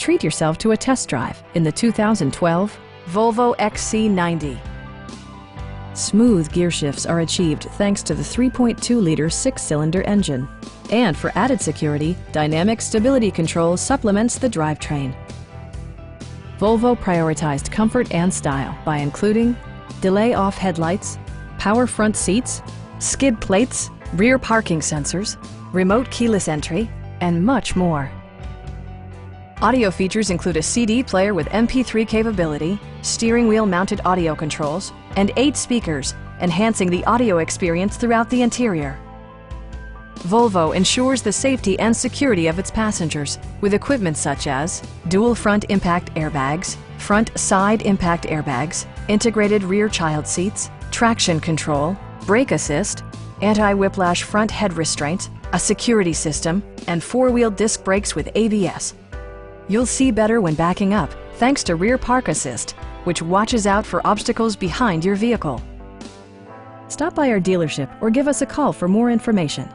treat yourself to a test drive in the 2012 Volvo XC90. Smooth gear shifts are achieved thanks to the 3.2-liter six-cylinder engine. And for added security, dynamic stability control supplements the drivetrain. Volvo prioritized comfort and style by including delay-off headlights, power front seats, skid plates, rear parking sensors, remote keyless entry, and much more. Audio features include a CD player with MP3 capability, steering wheel mounted audio controls, and 8 speakers, enhancing the audio experience throughout the interior. Volvo ensures the safety and security of its passengers with equipment such as dual front impact airbags, front side impact airbags, integrated rear child seats, traction control, brake assist, anti-whiplash front head restraints, a security system, and 4-wheel disc brakes with ABS. You'll see better when backing up thanks to Rear Park Assist, which watches out for obstacles behind your vehicle. Stop by our dealership or give us a call for more information.